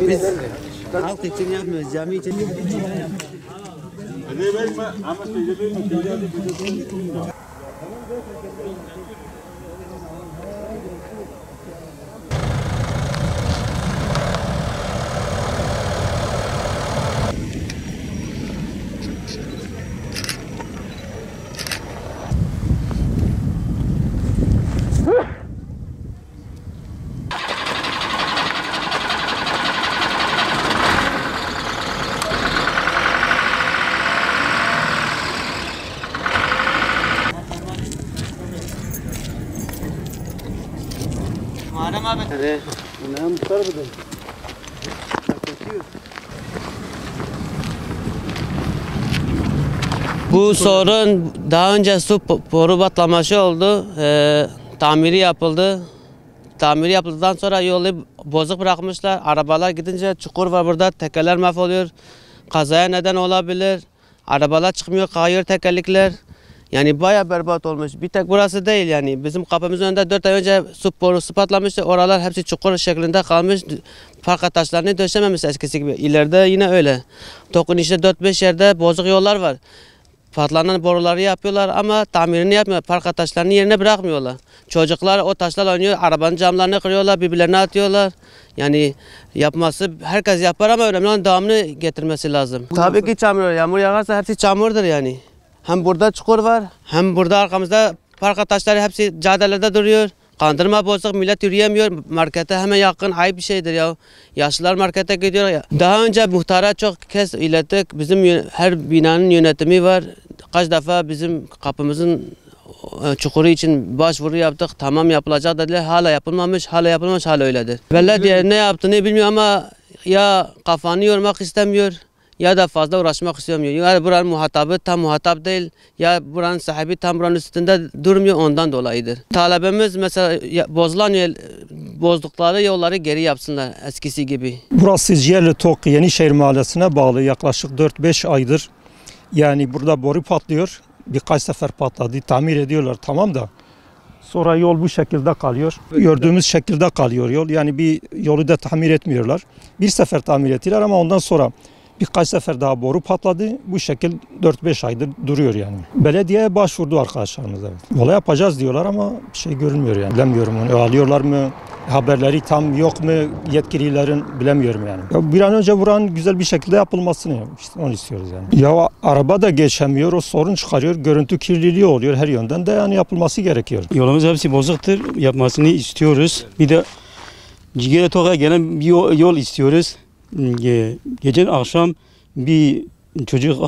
Biz halk için yapmıyoruz, cami için. Muharrem abi. Evet. Ne muhtar bu da? Bu sorun daha önce su boru patlaması oldu. Tamiri yapıldı. Tamiri yapıldıktan sonra yolu bozuk bırakmışlar. Arabalar gidince çukur var burada. Tekerler mahvoluyor. Kazaya neden olabilir. Arabalar çıkmıyor. Kayıyor tekerlekler. Yani bayağı berbat olmuş. Bir tek burası değil yani. Bizim kapımızın önünde 4 ay önce su borusu patlamıştı. Oralar hepsi çukur şeklinde kalmış. Park taşlarını döşememiş eskisi gibi. İleride yine öyle. Tokun işte 4-5 yerde bozuk yollar var. Patlanan boruları yapıyorlar ama tamirini yapmıyor. Park taşlarını yerine bırakmıyorlar. Çocuklar o taşlarla oynuyor. Arabanın camlarını kırıyorlar. Birbirlerine atıyorlar. Yani yapması herkes yapar ama önemli olan devamını getirmesi lazım. Tabii ki çamur. Yağmur yağarsa hepsi çamurdur yani. Hem burada çukur var, hem burada arkamızda park taşları hepsi caddelerde duruyor. Kandırma bozuk, millet yürüyemiyor. Markete hemen yakın, ayıp bir şeydir ya. Yaşlılar markete gidiyor. Daha önce muhtara çok kez ilettik. Bizim her binanın yönetimi var. Kaç defa bizim kapımızın çukuru için başvuru yaptık. Tamam yapılacak dediler. Hala yapılmamış, hala öyledir. Belediye ne yaptığını bilmiyor ama ya kafanı yormak istemiyor, ya da fazla uğraşmak istemiyor. Ya buranın muhatabı tam muhatap değil, ya buranın sahibi tam buranın üstünde durmuyor, ondan dolayıdır. Talebimiz mesela bozdukları yolları geri yapsınlar eskisi gibi. Burası Ciyerli Tok Yenişehir Mahallesi'ne bağlı, yaklaşık 4-5 aydır. Yani burada boru patlıyor. Birkaç sefer patladı, tamir ediyorlar tamam da. Sonra yol bu şekilde kalıyor. Gördüğümüz şekilde kalıyor yol. Yani bir yolu da tamir etmiyorlar. Bir sefer tamir ettiler ama ondan sonra birkaç sefer daha boru patladı. Bu şekil 4-5 aydır duruyor yani. Belediyeye başvurdu arkadaşlarımız. Evet. Yola yapacağız diyorlar ama bir şey görünmüyor yani. Bilemiyorum onu alıyorlar mı? Haberleri tam yok mu yetkililerin, bilemiyorum yani. Ya bir an önce buranın güzel bir şekilde yapılmasını işte onu istiyoruz yani. Ya araba da geçemiyor, o sorun çıkarıyor. Görüntü kirliliği oluyor her yönden de yani yapılması gerekiyor. Yolumuz hepsi bozuktur. Yapmasını istiyoruz. Bir de Cigere Tok'a gelen bir yol istiyoruz. Gece akşam bir çocuk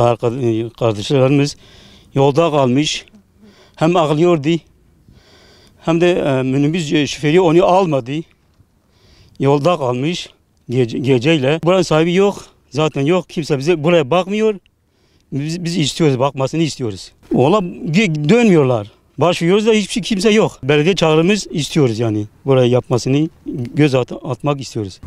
kardeşlerimiz yolda kalmış. Hem ağlıyordu hem de minibüs şoförü onu almadı. Yolda kalmış geceyle. Buranın sahibi yok. Zaten yok. Kimse bize buraya bakmıyor. Biz istiyoruz. Bakmasını istiyoruz. Ola dönmüyorlar. Başvuruyoruz da hiçbir kimse yok. Belediye çağrımız istiyoruz yani. Buraya yapmasını göz atmak istiyoruz.